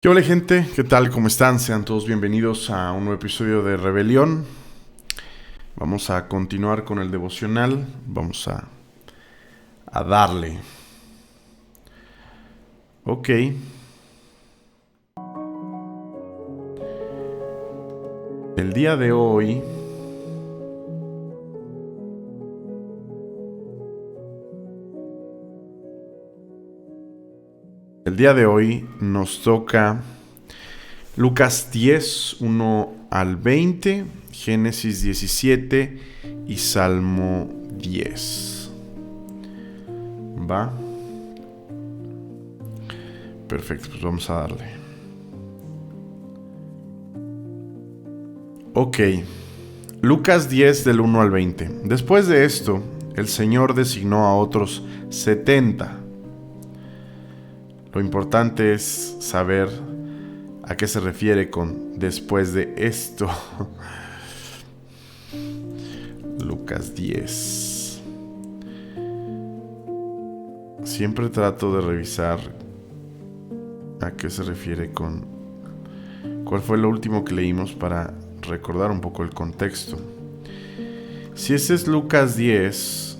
¿Qué hola gente? ¿Qué tal? ¿Cómo están? Sean todos bienvenidos a un nuevo episodio de Rebelión. Vamos a continuar con el devocional. Vamos a darle. Ok. El día de hoy nos toca Lucas 10, 1 al 20, Génesis 17 y Salmo 10. ¿Va? Perfecto, pues vamos a darle. Ok. Lucas 10 del 1 al 20. Después de esto, el Señor designó a otros 70. Lo importante es saber a qué se refiere con después de esto. Lucas 10. Siempre trato de revisar a qué se refiere con cuál fue lo último que leímos para recordar un poco el contexto. Si ese es Lucas 10,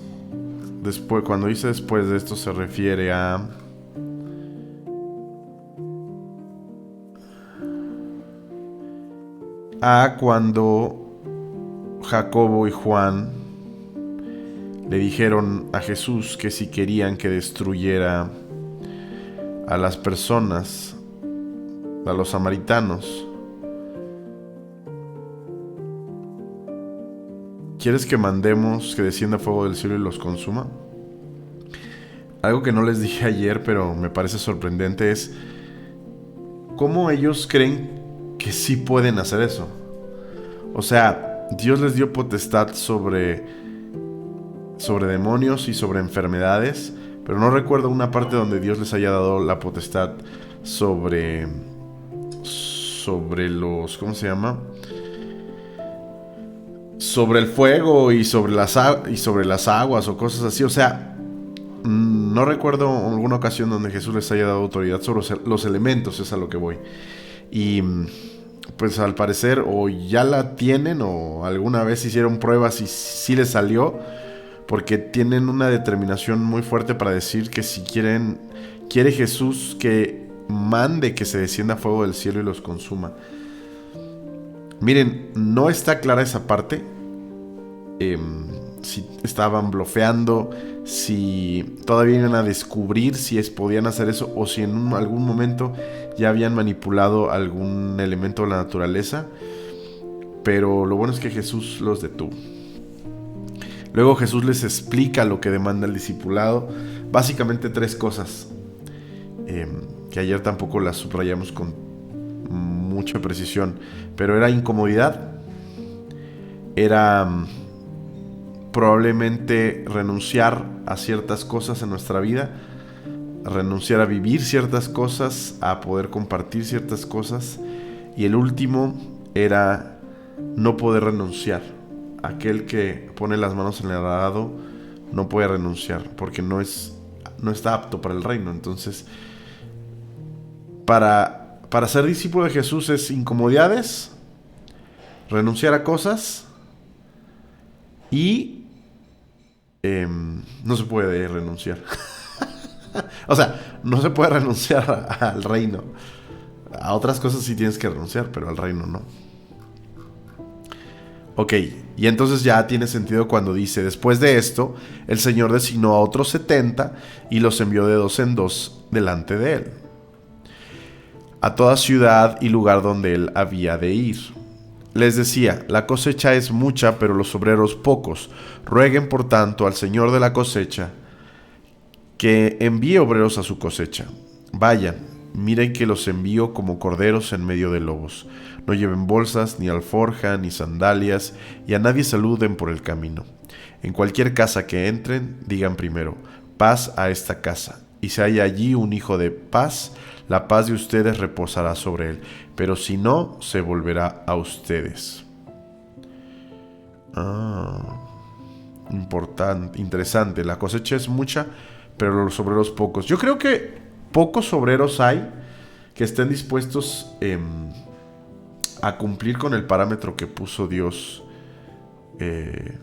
después, cuando dice después de esto se refiere a cuando Jacobo y Juan le dijeron a Jesús que si querían que destruyera a las personas, a los samaritanos. ¿Quieres que mandemos que descienda fuego del cielo y los consuma? Algo que no les dije ayer, pero me parece sorprendente, es cómo ellos creen que sí pueden hacer eso. O sea, Dios les dio potestad sobre demonios y sobre enfermedades, pero no recuerdo una parte donde Dios les haya dado la potestad sobre los, ¿cómo se llama? Sobre el fuego y sobre las aguas o cosas así. O sea, no recuerdo alguna ocasión donde Jesús les haya dado autoridad sobre los elementos, es a lo que voy. Y pues al parecer o ya la tienen o alguna vez hicieron pruebas y sí les salió, porque tienen una determinación muy fuerte para decir que si quiere Jesús que mande que se descienda fuego del cielo y los consuma. Miren, no está clara esa parte. Si estaban blofeando, si todavía iban a descubrir si podían hacer eso o si en algún momento ya habían manipulado algún elemento de la naturaleza. Pero lo bueno es que Jesús los detuvo. Luego Jesús les explica lo que demanda el discipulado. Básicamente 3 cosas que ayer tampoco las subrayamos con mucha precisión. Pero era incomodidad, era probablemente renunciar a ciertas cosas en nuestra vida, renunciar a vivir ciertas cosas, a poder compartir ciertas cosas. Y el último era no poder renunciar. Aquel que pone las manos en el arado no puede renunciar porque no está apto para el reino. Entonces, para ser discípulo de Jesús es incomodidades, renunciar a cosas y no se puede renunciar. O sea, no se puede renunciar al reino. A otras cosas sí tienes que renunciar, pero al reino no. Ok, y entonces ya tiene sentido cuando dice: después de esto, el Señor designó a otros 70 y los envió de 2 en 2 delante de él, a toda ciudad y lugar donde él había de ir. Les decía: la cosecha es mucha, pero los obreros pocos. Rueguen por tanto al Señor de la cosecha que envíe obreros a su cosecha. Vayan, miren que los envío como corderos en medio de lobos. No lleven bolsas, ni alforja, ni sandalias, y a nadie saluden por el camino. En cualquier casa que entren, digan primero: paz a esta casa. Y si hay allí un hijo de paz, la paz de ustedes reposará sobre él, pero si no, se volverá a ustedes. Interesante. La cosecha es mucha, pero los obreros pocos. Yo creo que pocos obreros hay que estén dispuestos a cumplir con el parámetro que puso Dios en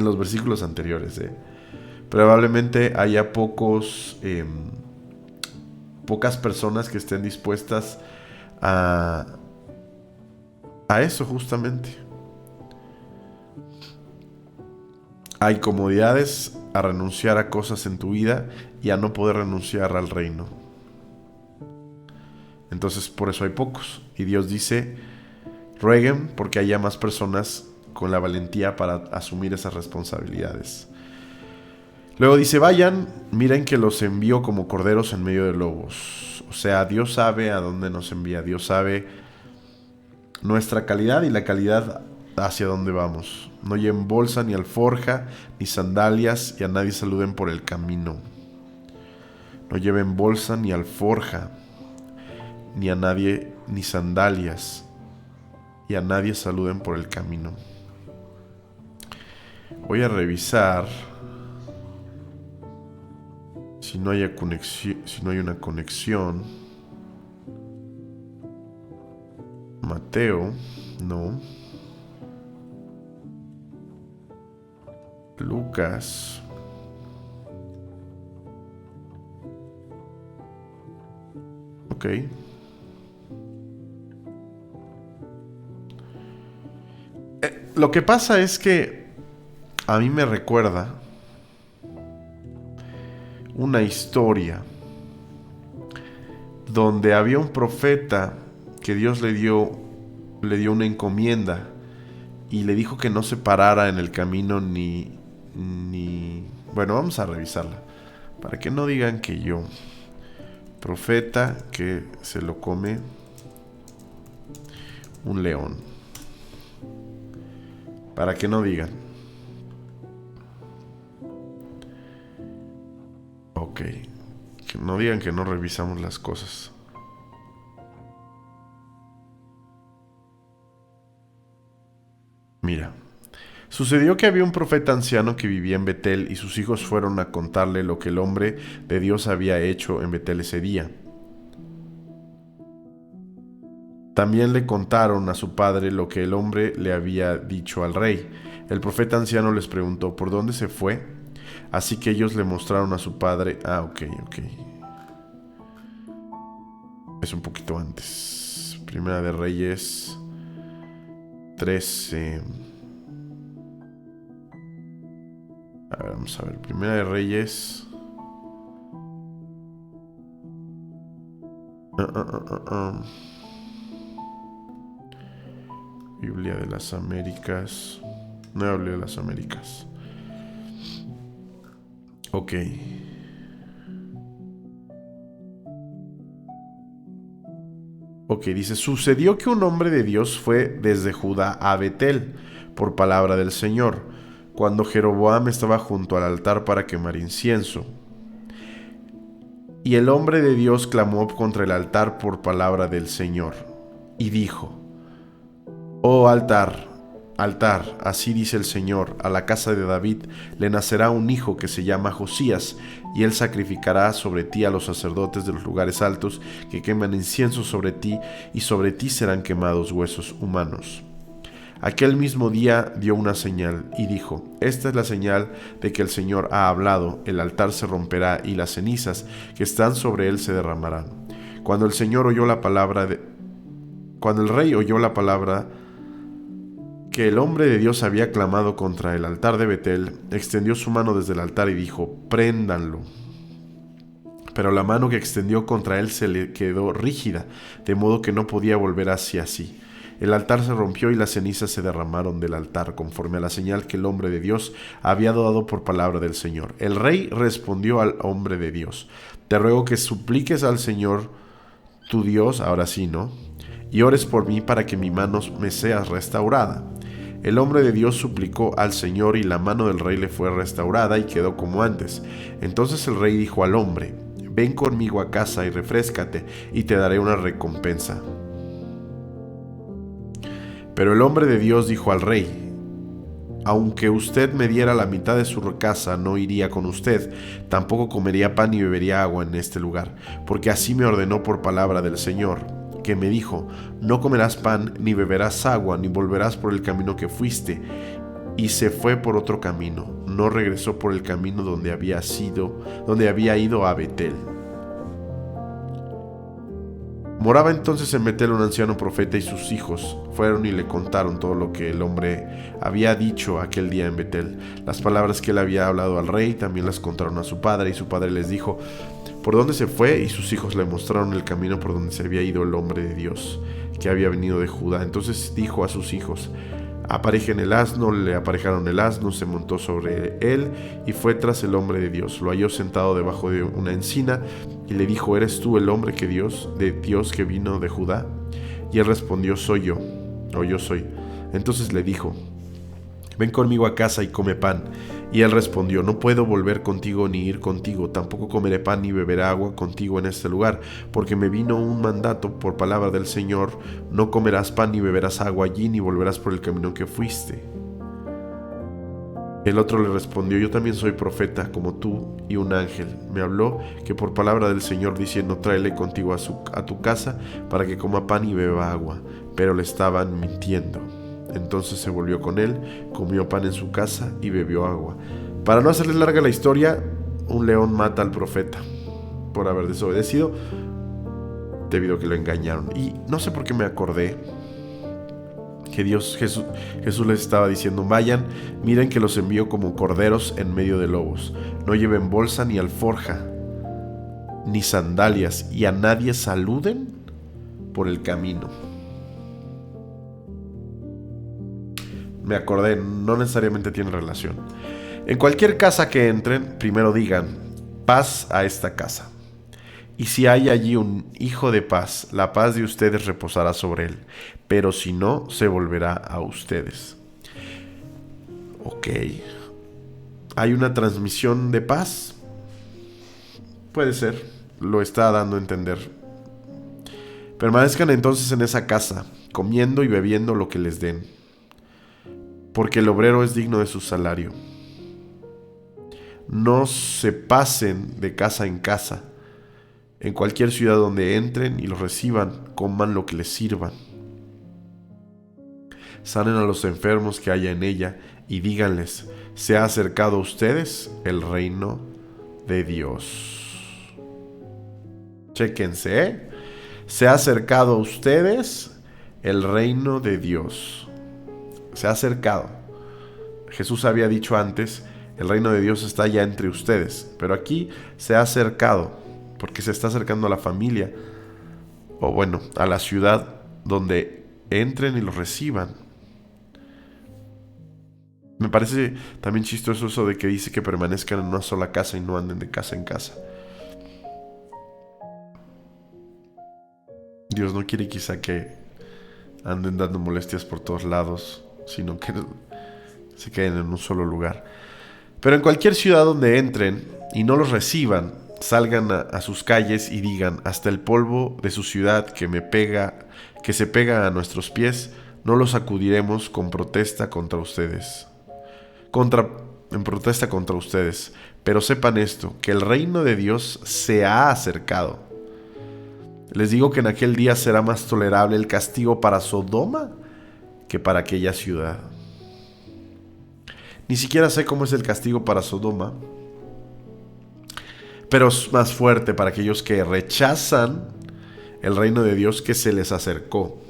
los versículos anteriores. Probablemente haya pocas personas que estén dispuestas a eso justamente. Hay comodidades a renunciar a cosas en tu vida y a no poder renunciar al reino. Entonces por eso hay pocos. Y Dios dice, rueguen porque haya más personas con la valentía para asumir esas responsabilidades. Luego dice, vayan, miren que los envío como corderos en medio de lobos. O sea, Dios sabe a dónde nos envía. Dios sabe nuestra calidad y la calidad hacia dónde vamos. No lleven bolsa, ni alforja, ni sandalias, y a nadie saluden por el camino. No lleven bolsa, ni alforja, ni a nadie, ni sandalias, y a nadie saluden por el camino. Voy a revisar si no hay una conexión. Mateo, no. Lucas. Ok. Lo que pasa es que a mí me recuerda una historia donde había un profeta que Dios le dio una encomienda y le dijo que no se parara en el camino ni... Bueno, vamos a revisarla para que no digan que yo, profeta que se lo come un león, para que no digan. Ok, que no digan que no revisamos las cosas. Mira, sucedió que había un profeta anciano que vivía en Betel y sus hijos fueron a contarle lo que el hombre de Dios había hecho en Betel ese día. También le contaron a su padre lo que el hombre le había dicho al rey. El profeta anciano les preguntó, ¿por dónde se fue? Así que ellos le mostraron a su padre... ok. Es un poquito antes. Primera de Reyes 13. A ver, vamos a ver. Primera de Reyes. Biblia de las Américas. Nueva Biblia de las Américas. Ok. Ok, dice, sucedió que un hombre de Dios fue desde Judá a Betel, por palabra del Señor, cuando Jeroboam estaba junto al altar para quemar incienso. Y el hombre de Dios clamó contra el altar por palabra del Señor, y dijo, oh altar, altar, así dice el Señor, a la casa de David le nacerá un hijo que se llama Josías, y él sacrificará sobre ti a los sacerdotes de los lugares altos que queman incienso sobre ti, y sobre ti serán quemados huesos humanos. Aquel mismo día dio una señal y dijo, esta es la señal de que el Señor ha hablado, el altar se romperá y las cenizas que están sobre él se derramarán. Cuando el rey oyó la palabra que el hombre de Dios había clamado contra el altar de Betel, extendió su mano desde el altar y dijo, préndanlo. Pero la mano que extendió contra él se le quedó rígida, de modo que no podía volver hacia sí. El altar se rompió y las cenizas se derramaron del altar, conforme a la señal que el hombre de Dios había dado por palabra del Señor. El rey respondió al hombre de Dios, te ruego que supliques al Señor tu Dios, ahora sí, ¿no? Y ores por mí para que mi mano me sea restaurada. El hombre de Dios suplicó al Señor y la mano del rey le fue restaurada y quedó como antes. Entonces el rey dijo al hombre, ven conmigo a casa y refréscate y te daré una recompensa. Pero el hombre de Dios dijo al rey, aunque usted me diera la mitad de su casa, no iría con usted, tampoco comería pan ni bebería agua en este lugar, porque así me ordenó por palabra del Señor, que me dijo: no comerás pan, ni beberás agua, ni volverás por el camino que fuiste. Y se fue por otro camino, no regresó por el camino donde había ido a Betel. Moraba entonces en Betel un anciano profeta, y sus hijos fueron y le contaron todo lo que el hombre había dicho aquel día en Betel. Las palabras que él había hablado al rey también las contaron a su padre, y su padre les dijo por dónde se fue, y sus hijos le mostraron el camino por donde se había ido el hombre de Dios, que había venido de Judá. Entonces dijo a sus hijos: aparejen el asno. Le aparejaron el asno, se montó sobre él y fue tras el hombre de Dios. Lo halló sentado debajo de una encina y le dijo: ¿eres tú el hombre de Dios que vino de Judá? Y él respondió: soy yo, o yo soy. Entonces le dijo: ven conmigo a casa y come pan. Y él respondió: no puedo volver contigo ni ir contigo, tampoco comeré pan ni beberé agua contigo en este lugar, porque me vino un mandato por palabra del Señor: no comerás pan ni beberás agua allí, ni volverás por el camino que fuiste. El otro le respondió: yo también soy profeta como tú, y un ángel me habló que por palabra del Señor, diciendo: tráele contigo a tu casa para que coma pan y beba agua. Pero le estaban mintiendo. Entonces se volvió con él, comió pan en su casa y bebió agua. Para no hacerles larga la historia, un león mata al profeta por haber desobedecido, debido a que lo engañaron. Y no sé por qué me acordé que Jesús les estaba diciendo: vayan, miren que los envío como corderos en medio de lobos. No lleven bolsa ni alforja, ni sandalias, y a nadie saluden por el camino. Me acordé, no necesariamente tiene relación. En cualquier casa que entren, primero digan: paz a esta casa. Y si hay allí un hijo de paz, la paz de ustedes reposará sobre él, pero si no, se volverá a ustedes. Ok. ¿Hay una transmisión de paz? Puede ser, lo está dando a entender. Permanezcan entonces en esa casa, comiendo y bebiendo lo que les den, porque el obrero es digno de su salario. No se pasen de casa en casa. En cualquier ciudad donde entren y los reciban, coman lo que les sirvan. Sanen a los enfermos que haya en ella y díganles: se ha acercado a ustedes el reino de Dios. Chéquense, ¿eh? Se ha acercado a ustedes el reino de Dios. Se ha acercado. Jesús había dicho antes: el reino de Dios está ya entre ustedes, pero aquí se ha acercado, porque se está acercando a la familia, o bueno, a la ciudad donde entren y los reciban. Me parece también chistoso eso de que dice que permanezcan en una sola casa y no anden de casa en casa. Dios no quiere quizá que anden dando molestias por todos lados, sino que se queden en un solo lugar. Pero en cualquier ciudad donde entren y no los reciban, salgan a sus calles y digan: hasta el polvo de su ciudad que se pega a nuestros pies, no lo sacudiremos en protesta contra ustedes. Pero sepan esto, que el reino de Dios se ha acercado. Les digo que en aquel día será más tolerable el castigo para Sodoma que para aquella ciudad. Ni siquiera sé cómo es el castigo para Sodoma, pero es más fuerte para aquellos que rechazan el reino de Dios que se les acercó.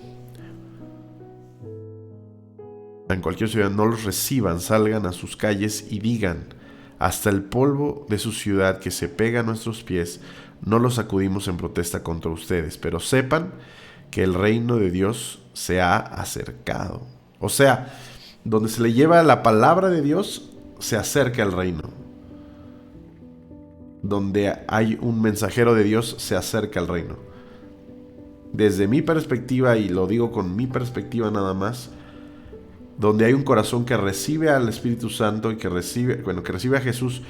En cualquier ciudad no los reciban, salgan a sus calles y digan: hasta el polvo de su ciudad que se pega a nuestros pies, no lo sacudimos en protesta contra ustedes, pero sepan que el reino de Dios se ha acercado. O sea, donde se le lleva la palabra de Dios, se acerca el reino. Donde hay un mensajero de Dios, se acerca el reino. Desde mi perspectiva, y lo digo con mi perspectiva nada más, donde hay un corazón que recibe al Espíritu Santo y que recibe a Jesús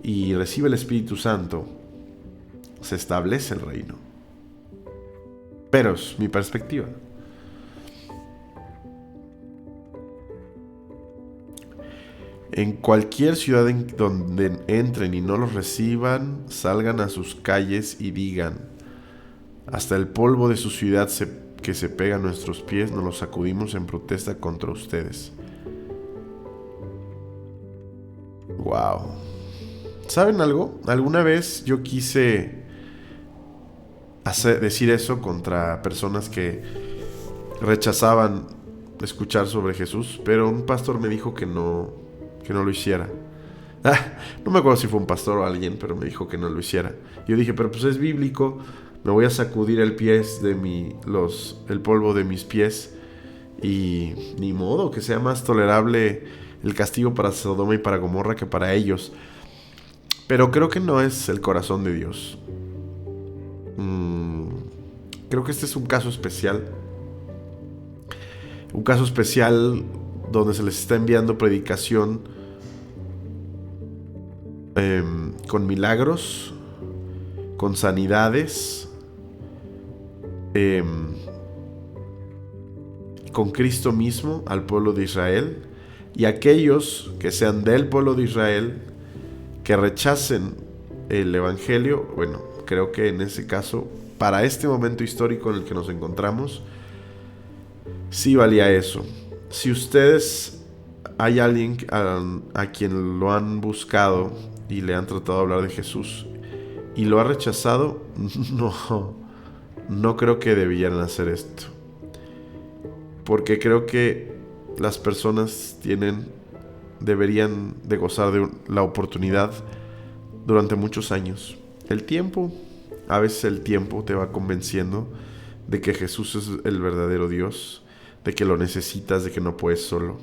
y recibe el Espíritu Santo, se establece el reino. Pero es mi perspectiva. En cualquier ciudad en donde entren y no los reciban, salgan a sus calles y digan: hasta el polvo de su ciudad que se pega a nuestros pies, nos lo sacudimos en protesta contra ustedes. Wow. ¿Saben algo? Alguna vez yo quise decir eso contra personas que rechazaban escuchar sobre Jesús, pero un pastor me dijo que no lo hiciera. No me acuerdo si fue un pastor o alguien, pero me dijo que no lo hiciera. Yo dije, pero pues es bíblico, me voy a sacudir el polvo de mis pies y ni modo que sea más tolerable el castigo para Sodoma y para Gomorra que para ellos. Pero creo que no es el corazón de Dios. Creo que este es un caso especial. Un caso especial donde se les está enviando predicación con milagros, con sanidades, con Cristo mismo al pueblo de Israel. Y aquellos que sean del pueblo de Israel, que rechacen el Evangelio, bueno, creo que en ese caso, para este momento histórico en el que nos encontramos, sí valía eso. Si ustedes, hay alguien a quien lo han buscado y le han tratado de hablar de Jesús y lo ha rechazado, no creo que debieran hacer esto. Porque creo que las personas deberían de gozar de la oportunidad durante muchos años. A veces el tiempo te va convenciendo de que Jesús es el verdadero Dios, de que lo necesitas, de que no puedes solo.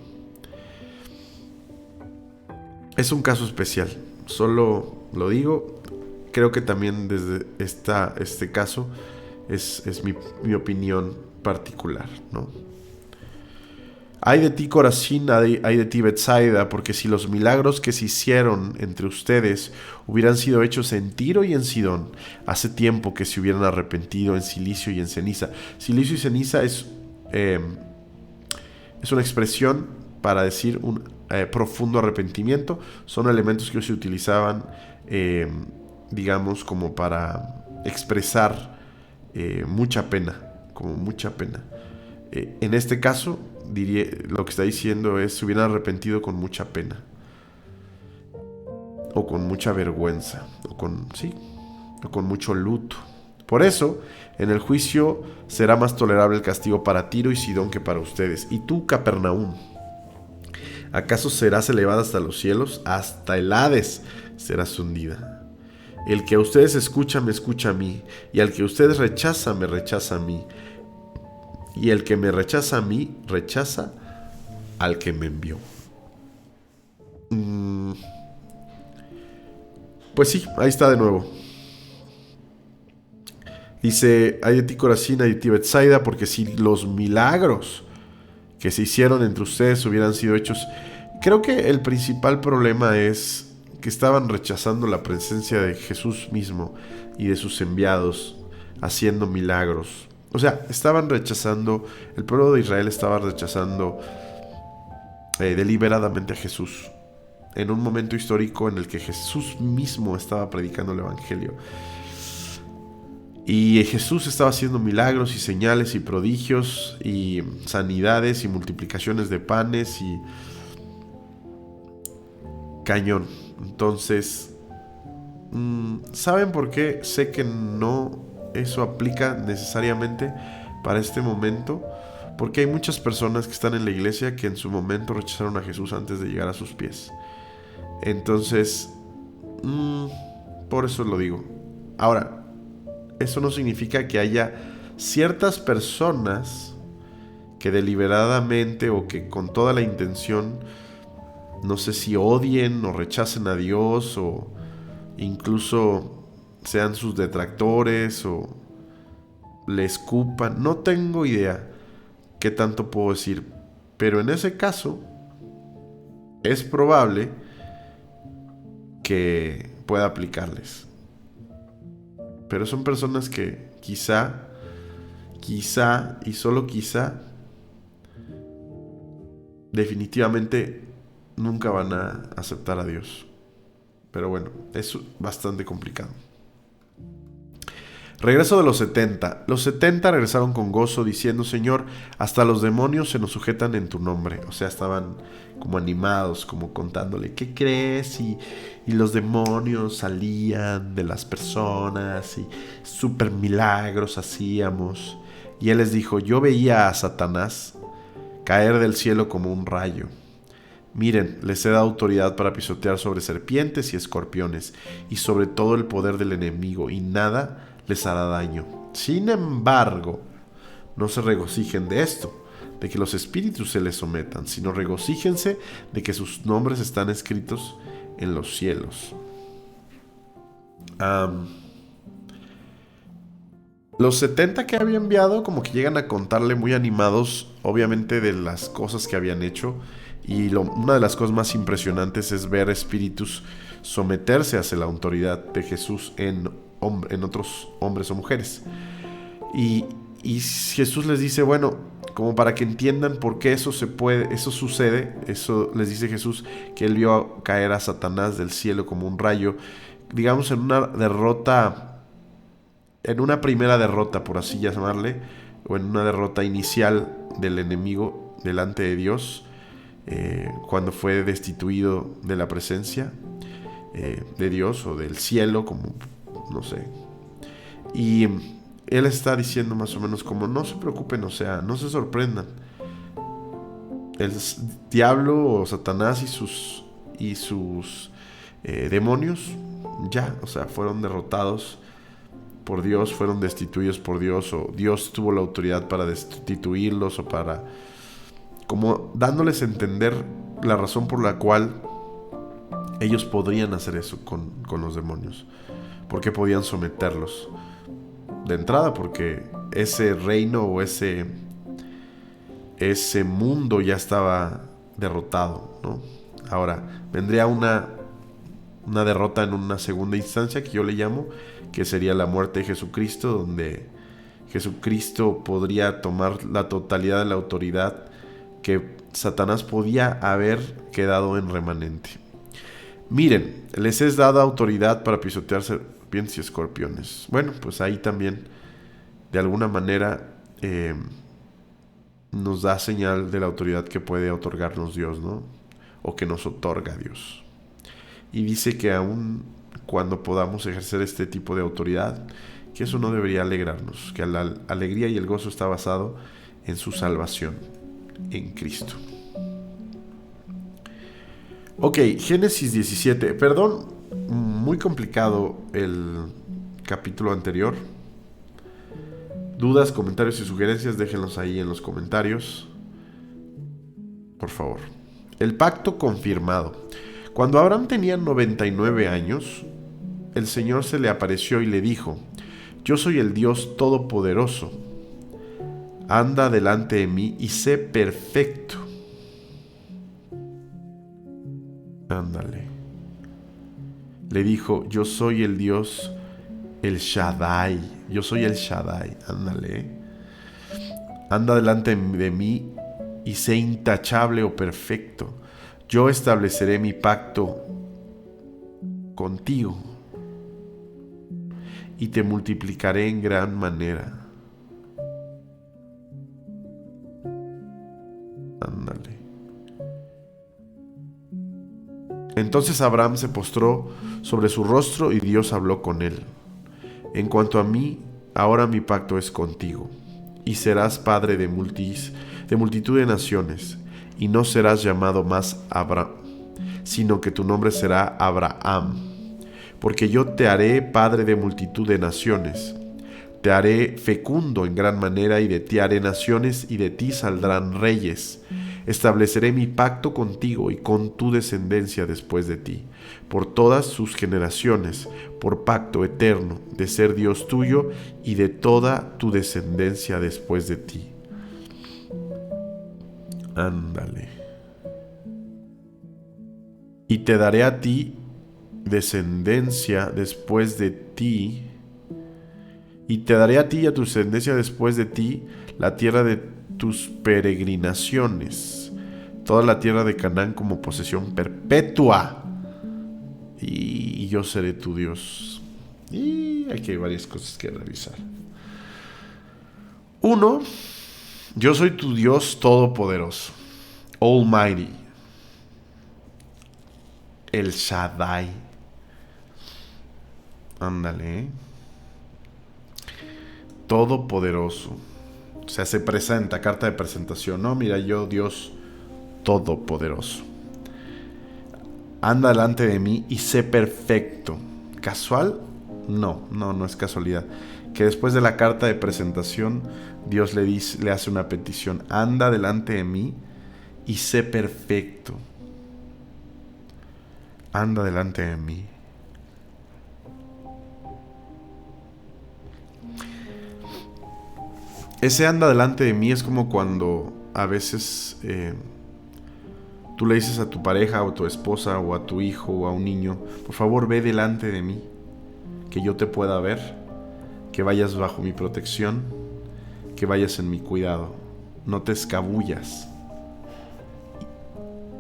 Es un caso especial, solo lo digo. Creo que también desde este caso es mi opinión particular, ¿no? Ay de ti, Corazín, ay de ti, Betsaida, porque si los milagros que se hicieron entre ustedes hubieran sido hechos en Tiro y en Sidón, hace tiempo que se hubieran arrepentido en silicio y en ceniza. Silicio y ceniza es una expresión para decir un profundo arrepentimiento. Son elementos que se utilizaban, digamos, como para expresar mucha pena, como mucha pena. En este caso, lo que está diciendo es: se hubieran arrepentido con mucha pena, o con mucha vergüenza, o con mucho luto. Por eso, en el juicio será más tolerable el castigo para Tiro y Sidón que para ustedes. Y tú, Capernaum, ¿acaso serás elevada hasta los cielos? Hasta el Hades serás hundida. El que a ustedes escucha, me escucha a mí, y al que ustedes rechaza, me rechaza a mí. Y el que me rechaza a mí, rechaza al que me envió. Pues sí, ahí está de nuevo. Dice: ay de ti, Corazín, ay de ti, Betsaida, porque si los milagros que se hicieron entre ustedes hubieran sido hechos... Creo que el principal problema es que estaban rechazando la presencia de Jesús mismo y de sus enviados haciendo milagros. O sea, estaban rechazando, el pueblo de Israel estaba rechazando deliberadamente a Jesús, en un momento histórico en el que Jesús mismo estaba predicando el Evangelio. Y Jesús estaba haciendo milagros y señales y prodigios y sanidades y multiplicaciones de panes y cañón. Entonces, ¿saben por qué sé que no eso aplica necesariamente para este momento? Porque hay muchas personas que están en la iglesia que en su momento rechazaron a Jesús antes de llegar a sus pies. Entonces, por eso lo digo. Ahora, eso no significa que haya ciertas personas que deliberadamente o que con toda la intención, no sé si odien o rechacen a Dios o incluso sean sus detractores o le escupan. No tengo idea qué tanto puedo decir, pero en ese caso es probable que pueda aplicarles. Pero son personas que quizá y solo quizá definitivamente nunca van a aceptar a Dios. Pero bueno, es bastante complicado. Regreso de los 70. Los 70 regresaron con gozo diciendo: Señor, hasta los demonios se nos sujetan en tu nombre. O sea, estaban como animados, como contándole: ¿qué crees? Y los demonios salían de las personas y súper milagros hacíamos. Y él les dijo: yo veía a Satanás caer del cielo como un rayo. Miren, les he dado autoridad para pisotear sobre serpientes y escorpiones y sobre todo el poder del enemigo, y nada les hará daño. Sin embargo, no se regocijen de esto, de que los espíritus se les sometan, sino regocíjense de que sus nombres están escritos en los cielos. Los 70 que había enviado como que llegan a contarle muy animados, obviamente, de las cosas que habían hecho. Y una de las cosas más impresionantes es ver espíritus someterse hacia la autoridad de Jesús en otros hombres o mujeres. Y Jesús les dice, bueno, como para que entiendan por qué eso sucede, eso les dice Jesús, que él vio caer a Satanás del cielo como un rayo, digamos en una derrota, en una primera derrota, por así llamarle, o en una derrota inicial del enemigo delante de Dios, cuando fue destituido de la presencia de Dios o del cielo, como no sé. Y él está diciendo más o menos como: no se preocupen, o sea, no se sorprendan. El diablo o Satanás y sus demonios ya, o sea, fueron derrotados por Dios, fueron destituidos por Dios, o Dios tuvo la autoridad para destituirlos, o para, como dándoles a entender la razón por la cual ellos podrían hacer eso con los demonios. ¿Por qué podían someterlos? De entrada, porque ese reino o ese mundo ya estaba derrotado, ¿no? Ahora, vendría una derrota en una segunda instancia, que yo le llamo, que sería la muerte de Jesucristo, donde Jesucristo podría tomar la totalidad de la autoridad que Satanás podía haber quedado en remanente. Miren, les es dada autoridad para pisotear serpientes y escorpiones. Bueno, pues ahí también, de alguna manera, nos da señal de la autoridad que puede otorgarnos Dios, ¿no? O que nos otorga Dios. Y dice que aún cuando podamos ejercer este tipo de autoridad, que eso no debería alegrarnos, que la alegría y el gozo está basado en su salvación en Cristo. Ok, Génesis 17. Perdón, muy complicado el capítulo anterior. Dudas, comentarios y sugerencias, déjenlos ahí en los comentarios, por favor. El pacto confirmado. Cuando Abraham tenía 99 años, el Señor se le apareció y le dijo: yo soy el Dios Todopoderoso. Anda delante de mí y sé perfecto. Ándale. Le dijo: yo soy el Dios, el Shaddai. Yo soy el Shaddai. Ándale. Anda delante de mí y sé intachable o perfecto. Yo estableceré mi pacto contigo y te multiplicaré en gran manera. Ándale. Entonces Abraham se postró sobre su rostro y Dios habló con él: en cuanto a mí, ahora mi pacto es contigo, y serás padre de multitud de naciones, y no serás llamado más Abraham, sino que tu nombre será Abraham, porque yo te haré padre de multitud de naciones. Te haré fecundo en gran manera, y de ti haré naciones, y de ti saldrán reyes. Estableceré mi pacto contigo y con tu descendencia después de ti, por todas sus generaciones, por pacto eterno de ser Dios tuyo y de toda tu descendencia después de ti. Ándale. Y te daré a ti descendencia después de ti, y te daré a ti y a tu descendencia después de ti la tierra de tus peregrinaciones, toda la tierra de Canaán como posesión perpetua, y yo seré tu Dios. Y aquí hay varias cosas que revisar. Uno, yo soy tu Dios todopoderoso, Almighty, El Shaddai. Ándale, ¿eh? Todopoderoso. O sea, se presenta, carta de presentación. No, mira, yo, Dios todopoderoso. Anda delante de mí y sé perfecto. ¿Casual? No es casualidad. Que después de la carta de presentación, Dios le hace una petición. Anda delante de mí y sé perfecto. Anda delante de mí. Ese anda delante de mí es como cuando a veces tú le dices a tu pareja o a tu esposa o a tu hijo o a un niño, por favor ve delante de mí, que yo te pueda ver, que vayas bajo mi protección, que vayas en mi cuidado, no te escabullas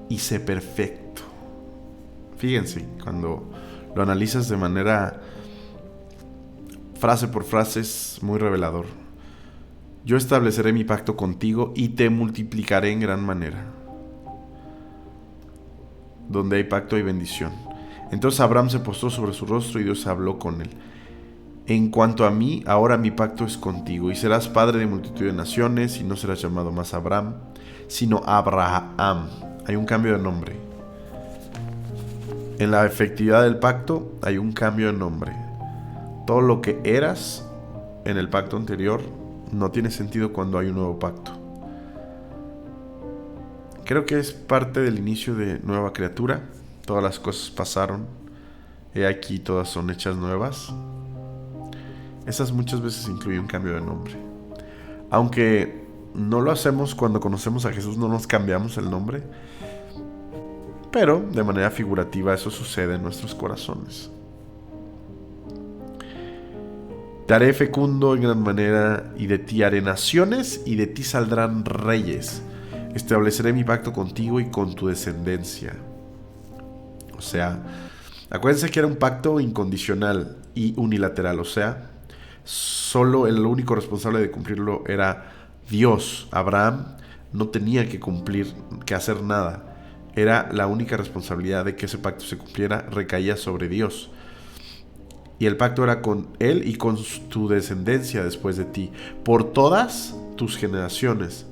y sé perfecto. Fíjense, cuando lo analizas de manera frase por frase es muy revelador. Yo estableceré mi pacto contigo y te multiplicaré en gran manera. Donde hay pacto hay bendición. Entonces Abraham se postró sobre su rostro y Dios habló con él. En cuanto a mí, ahora mi pacto es contigo, y serás padre de multitud de naciones, y no serás llamado más Abraham, sino Abraham. Hay un cambio de nombre. En la efectividad del pacto hay un cambio de nombre. Todo lo que eras en el pacto anterior no tiene sentido cuando hay un nuevo pacto. Creo que es parte del inicio de nueva criatura. Todas las cosas pasaron. He aquí, todas son hechas nuevas. Esas muchas veces incluyen un cambio de nombre. Aunque no lo hacemos cuando conocemos a Jesús, no nos cambiamos el nombre. Pero de manera figurativa eso sucede en nuestros corazones. Te haré fecundo en gran manera, y de ti haré naciones, y de ti saldrán reyes. Estableceré mi pacto contigo y con tu descendencia. O sea, acuérdense que era un pacto incondicional y unilateral. O sea, solo el único responsable de cumplirlo era Dios. Abraham no tenía que hacer nada. Era la única responsabilidad de que ese pacto se cumpliera, recaía sobre Dios. Y el pacto era con él y con tu descendencia después de ti, por todas tus generaciones,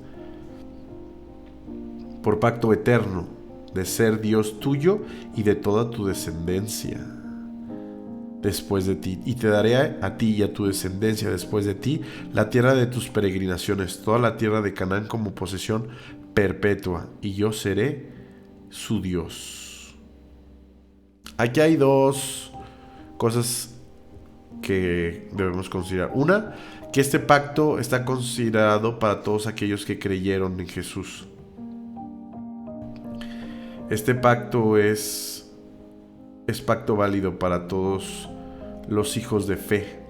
por pacto eterno, de ser Dios tuyo y de toda tu descendencia después de ti. Y te daré a ti y a tu descendencia después de ti la tierra de tus peregrinaciones, toda la tierra de Canaán como posesión perpetua, y yo seré su Dios. Aquí hay dos cosas que debemos considerar. Una, que este pacto está considerado para todos aquellos que creyeron en Jesús. Este pacto es pacto válido para todos los hijos de fe,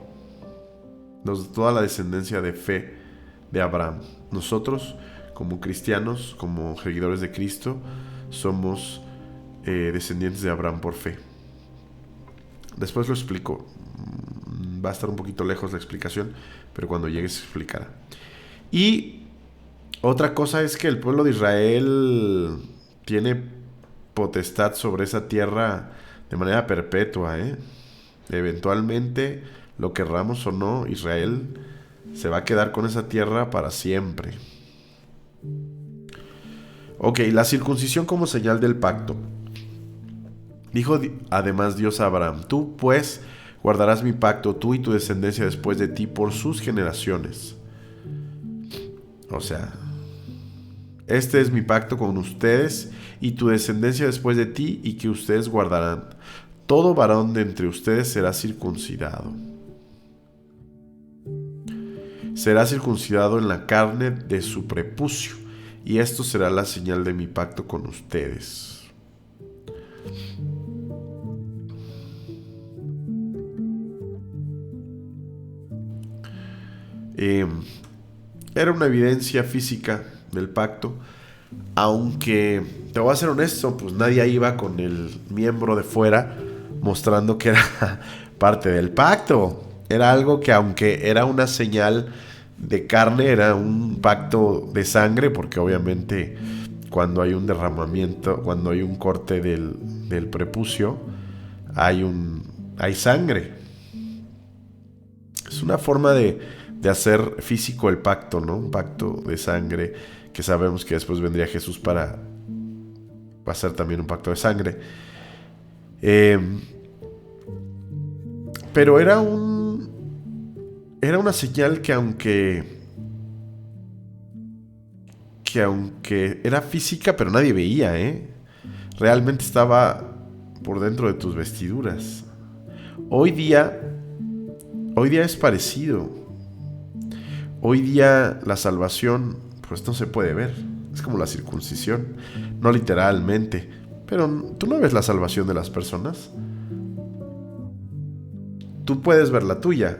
toda la descendencia de fe de Abraham. Nosotros, como cristianos, como seguidores de Cristo, somos descendientes de Abraham por fe. Después lo explico. Va a estar un poquito lejos la explicación, pero cuando llegue se explicará. Y otra cosa es que el pueblo de Israel tiene potestad sobre esa tierra de manera perpetua, ¿eh? Eventualmente, lo querramos o no, Israel se va a quedar con esa tierra para siempre. Ok, la circuncisión como señal del pacto. Dijo además Dios a Abraham: tú pues guardarás mi pacto, tú y tu descendencia después de ti, por sus generaciones. O sea, este es mi pacto con ustedes y tu descendencia después de ti, y que ustedes guardarán. Todo varón de entre ustedes será circuncidado. Será circuncidado en la carne de su prepucio, y esto será la señal de mi pacto con ustedes. Era una evidencia física del pacto, Aunque, te voy a ser honesto, pues nadie iba con el miembro de fuera mostrando que era parte del pacto. Era algo que, aunque era una señal de carne, era un pacto de sangre, porque obviamente cuando hay un derramamiento, cuando hay un corte del prepucio, hay sangre. Es una forma de hacer físico el pacto, ¿no? Un pacto de sangre, que sabemos que después vendría Jesús para hacer también un pacto de sangre. Eh, pero era una señal que aunque era física, pero nadie veía, ¿eh? Realmente estaba por dentro de tus vestiduras. Hoy día, hoy día es parecido. Hoy día la salvación, pues no se puede ver. Es como la circuncisión, no literalmente. Pero tú no ves la salvación de las personas. Tú puedes ver la tuya.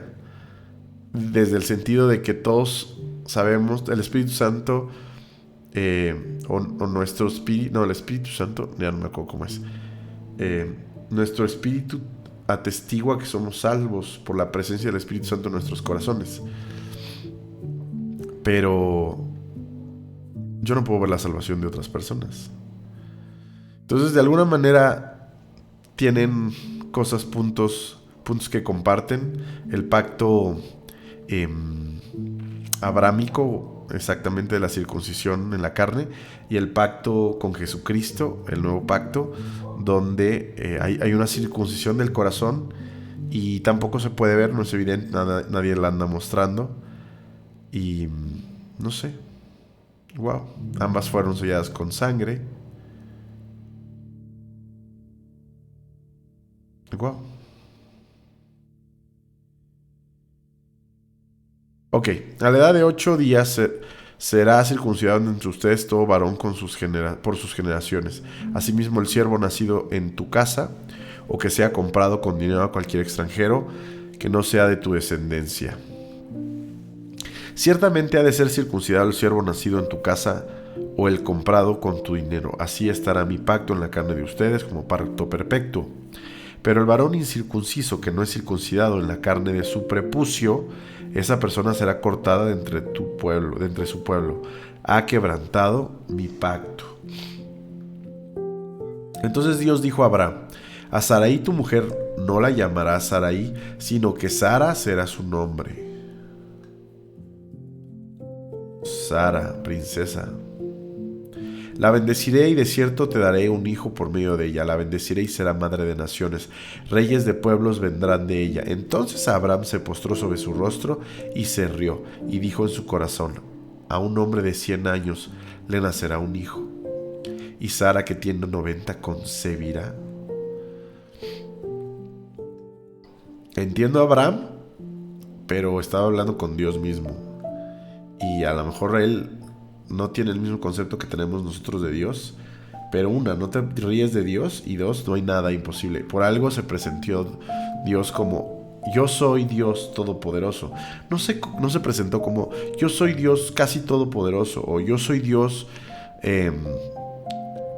Desde el sentido de que todos sabemos, el Espíritu Santo, o nuestro espíritu, no, el Espíritu Santo, ya no me acuerdo cómo es. Nuestro espíritu atestigua que somos salvos por la presencia del Espíritu Santo en nuestros corazones. Pero yo no puedo ver la salvación de otras personas. Entonces, de alguna manera, tienen cosas, puntos que comparten. El pacto eh, abrámico, exactamente, de la circuncisión en la carne, y el pacto con Jesucristo, el nuevo pacto, donde hay una circuncisión del corazón y tampoco se puede ver, no es evidente, nadie la anda mostrando. Y no sé, wow, ambas fueron selladas con sangre. Wow. Ok, a la edad de 8 días será circuncidado entre ustedes todo varón por sus generaciones. Asimismo, el siervo nacido en tu casa o que sea comprado con dinero a cualquier extranjero que no sea de tu descendencia. Ciertamente ha de ser circuncidado el siervo nacido en tu casa o el comprado con tu dinero. Así estará mi pacto en la carne de ustedes como pacto perpetuo. Pero el varón incircunciso que no es circuncidado en la carne de su prepucio, esa persona será cortada de entre tu pueblo, de entre su pueblo. Ha quebrantado mi pacto. Entonces Dios dijo a Abraham: a Sarai tu mujer no la llamarás Sarai, sino que Sara será su nombre. Sara, princesa. La bendeciré y de cierto te daré un hijo por medio de ella. La bendeciré y será madre de naciones. Reyes de pueblos vendrán de ella. Entonces Abraham se postró sobre su rostro y se rió. Y dijo en su corazón: a un hombre de 100 años le nacerá un hijo. Y Sara, que tiene 90, concebirá. Entiendo a Abraham, pero estaba hablando con Dios mismo. Y a lo mejor él no tiene el mismo concepto que tenemos nosotros de Dios. Pero una, no te ríes de Dios, y dos, no hay nada imposible. Por algo se presentó Dios como: yo soy Dios todopoderoso. No se presentó como: yo soy Dios casi todopoderoso, o yo soy Dios eh,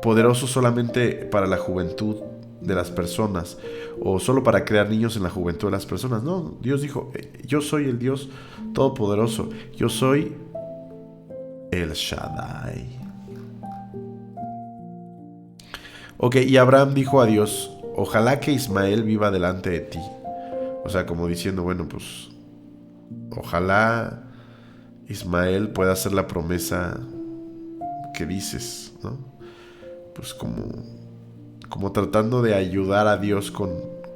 poderoso solamente para la juventud de las personas, o solo para crear niños en la juventud de las personas. No, Dios dijo: yo soy el Dios todopoderoso. Yo soy el Shaddai. Ok, y Abraham dijo a Dios: ojalá que Ismael viva delante de ti. O sea, como diciendo, bueno, pues ojalá Ismael pueda hacer la promesa que dices, ¿no? Pues como tratando de ayudar a Dios con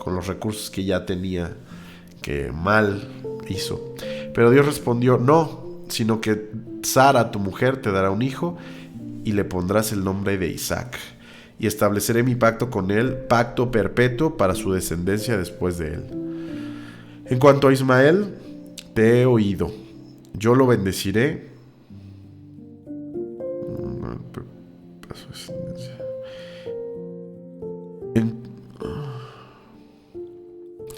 los recursos que ya tenía, que mal hizo. Pero Dios respondió: no, sino que Sara, tu mujer, te dará un hijo y le pondrás el nombre de Isaac. Y estableceré mi pacto con él, pacto perpetuo para su descendencia después de él. En cuanto a Ismael, te he oído. Yo lo bendeciré.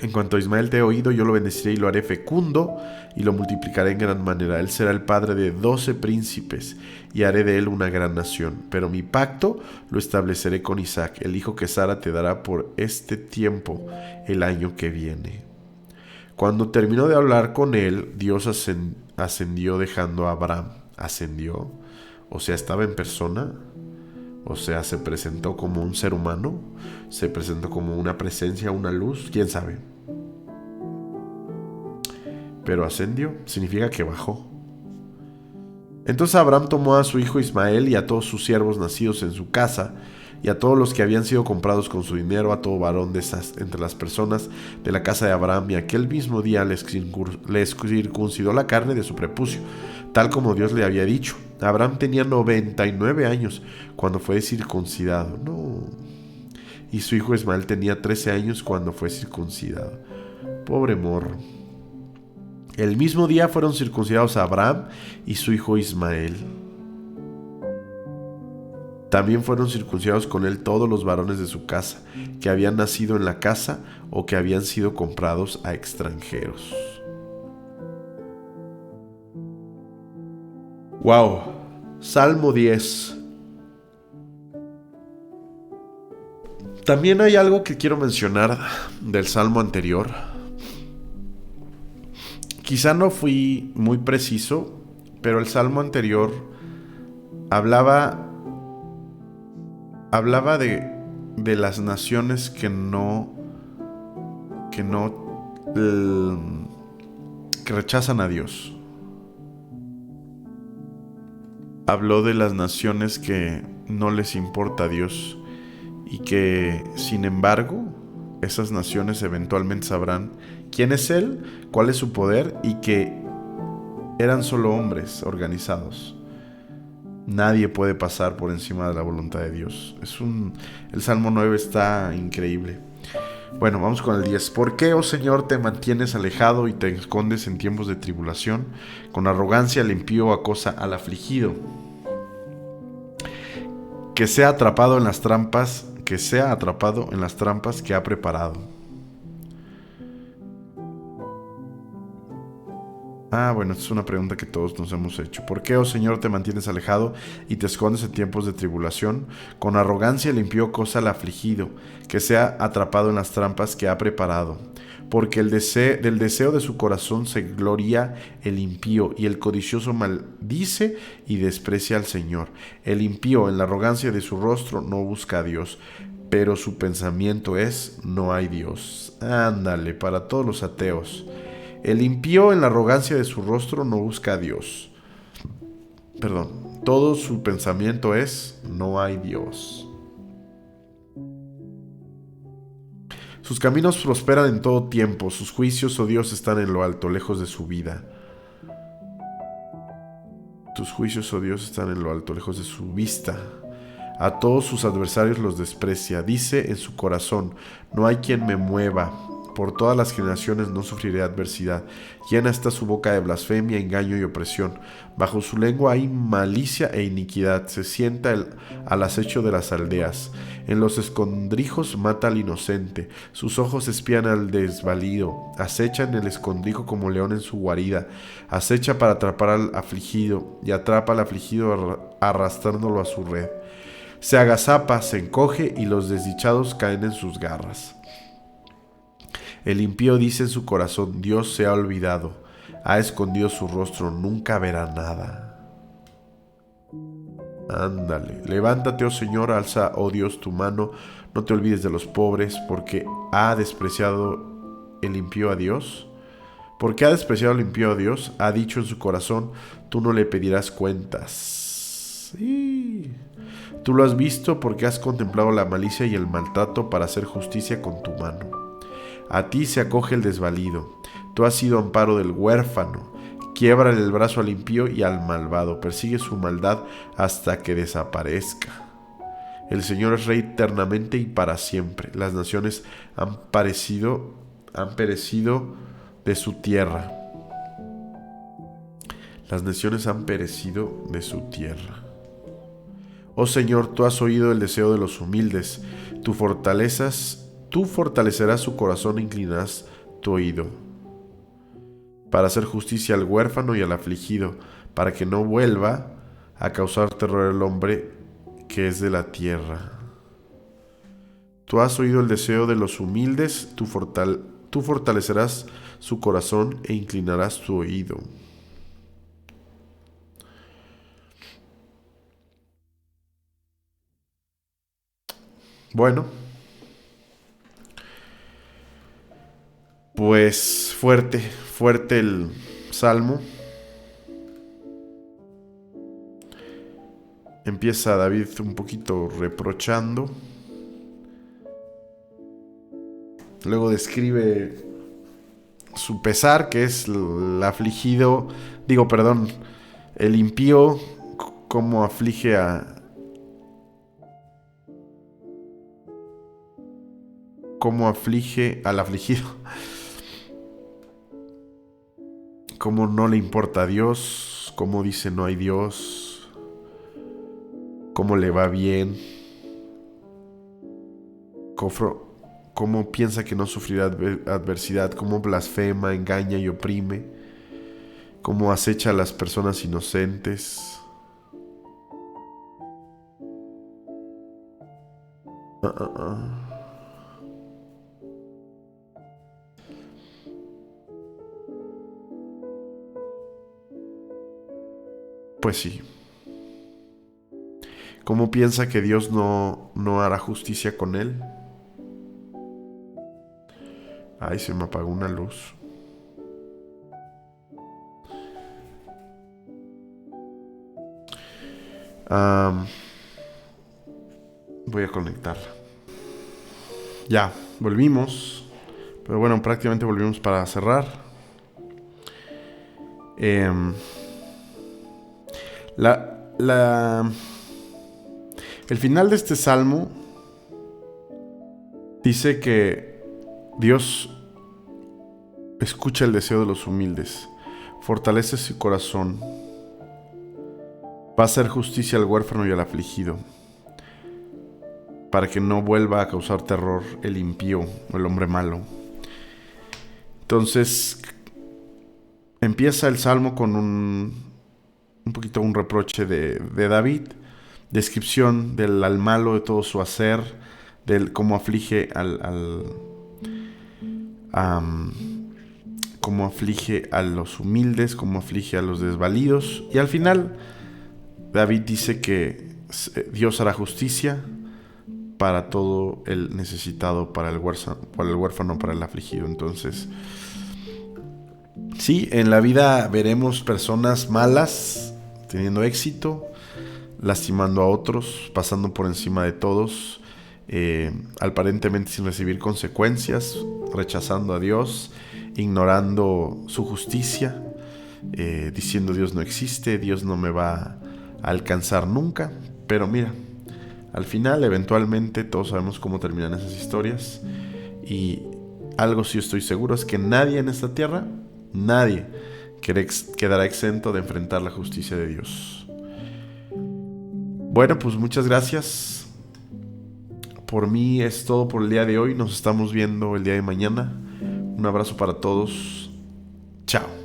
En En cuanto a Ismael te he oído, yo lo bendeciré y lo haré fecundo y lo multiplicaré en gran manera. Él será el padre de 12 príncipes y haré de él una gran nación. Pero mi pacto lo estableceré con Isaac, el hijo que Sara te dará por este tiempo, el año que viene. Cuando terminó de hablar con él, Dios ascendió dejando a Abraham. ¿Ascendió? O sea, ¿estaba en persona? O sea, ¿se presentó como un ser humano? ¿Se presentó como una presencia, una luz? ¿Quién sabe? Pero ascendió, significa que bajó. Entonces Abraham tomó a su hijo Ismael y a todos sus siervos nacidos en su casa, y a todos los que habían sido comprados con su dinero, a todo varón de esas, entre las personas de la casa de Abraham, y aquel mismo día les circuncidó la carne de su prepucio, tal como Dios le había dicho. Abraham tenía 99 años cuando fue circuncidado. No. Y su hijo Ismael tenía 13 años cuando fue circuncidado. Pobre morro. El mismo día fueron circuncidados Abraham y su hijo Ismael. También fueron circuncidados con él todos los varones de su casa, que habían nacido en la casa o que habían sido comprados a extranjeros. Wow. Salmo 10. También hay algo que quiero mencionar del salmo anterior. Quizá no fui muy preciso, pero el salmo anterior hablaba de las naciones que rechazan a Dios. Habló de las naciones que no les importa a Dios y que, sin embargo, esas naciones eventualmente sabrán quién es Él, cuál es su poder y que eran solo hombres organizados. Nadie puede pasar por encima de la voluntad de Dios. El Salmo 9 está increíble. Bueno, vamos con el 10. ¿Por qué, oh Señor, te mantienes alejado y te escondes en tiempos de tribulación? Con arrogancia el impío acosa al afligido. Que sea atrapado en las trampas que ha preparado. Bueno, esta es una pregunta que todos nos hemos hecho. ¿Por qué, oh Señor, te mantienes alejado y te escondes en tiempos de tribulación? Con arrogancia el impío acosa al afligido, que sea atrapado en las trampas que ha preparado. Porque del deseo de su corazón se gloria el impío, y el codicioso maldice y desprecia al Señor. El impío en la arrogancia de su rostro no busca a Dios, pero su pensamiento es: no hay Dios. Ándale, para todos los ateos. El impío en la arrogancia de su rostro no busca a Dios. Todo su pensamiento es: no hay Dios. Sus caminos prosperan en todo tiempo. Sus juicios, oh Dios, están en lo alto, lejos de su vida. Tus juicios, oh Dios, están en lo alto, lejos de su vista. A todos sus adversarios los desprecia. Dice en su corazón: no hay quien me mueva. Por todas las generaciones no sufriré adversidad. Llena está su boca de blasfemia, engaño y opresión. Bajo su lengua hay malicia e iniquidad. Se sienta al acecho de las aldeas. En los escondrijos mata al inocente. Sus ojos espían al desvalido. Acecha en el escondrijo como león en su guarida. Acecha para atrapar al afligido, y atrapa al afligido arrastrándolo a su red. Se agazapa, se encoge, y los desdichados caen en sus garras. El impío dice en su corazón: Dios se ha olvidado, ha escondido su rostro, nunca verá nada. Ándale, levántate, oh Señor, alza, oh Dios, tu mano, no te olvides de los pobres, porque ha despreciado el impío a Dios. Porque ha despreciado el impío a Dios, ha dicho en su corazón: tú no le pedirás cuentas. Sí. Tú lo has visto porque has contemplado la malicia y el maltrato para hacer justicia con tu mano. A ti se acoge el desvalido. Tú has sido amparo del huérfano. Quiébrale el brazo al impío y al malvado. Persigue su maldad hasta que desaparezca. El Señor es rey eternamente y para siempre. Las naciones han perecido de su tierra. Las naciones han perecido de su tierra. Oh Señor, tú has oído el deseo de los humildes. Tú fortalecerás su corazón e inclinarás tu oído, para hacer justicia al huérfano y al afligido, para que no vuelva a causar terror al hombre que es de la tierra. Tú has oído el deseo de los humildes, tú fortalecerás su corazón e inclinarás tu oído. Bueno, pues fuerte el salmo. Empieza David un poquito reprochando. Luego describe su pesar, que es el afligido, el impío, cómo aflige al afligido, cómo no le importa a Dios, cómo dice no hay Dios, cómo le va bien, cómo piensa que no sufrirá adversidad, cómo blasfema, engaña y oprime, cómo acecha a las personas inocentes. Pues sí. ¿Cómo piensa que Dios no hará justicia con él? Ay, se me apagó una luz. Voy a conectarla. Ya, volvimos. Pero bueno, prácticamente volvimos para cerrar. El final de este salmo dice que Dios escucha el deseo de los humildes, fortalece su corazón, va a hacer justicia al huérfano y al afligido, para que no vuelva a causar terror el impío o el hombre malo. Entonces empieza el salmo con un poquito un reproche de David, descripción del al malo, de todo su hacer, del cómo aflige cómo aflige a los humildes, cómo aflige a los desvalidos, y al final David dice que Dios hará justicia para todo el necesitado, para el huérfano, para el afligido. Entonces, sí, en la vida veremos personas malas teniendo éxito, lastimando a otros, pasando por encima de todos, aparentemente sin recibir consecuencias, rechazando a Dios, ignorando su justicia, diciendo Dios no existe, Dios no me va a alcanzar nunca. Pero mira, al final, eventualmente, todos sabemos cómo terminan esas historias, y algo sí estoy seguro es que nadie en esta tierra, nadie quedará exento de enfrentar la justicia de Dios. Bueno, pues muchas gracias. Por mí es todo por el día de hoy. Nos estamos viendo el día de mañana. Un abrazo para todos. Chao.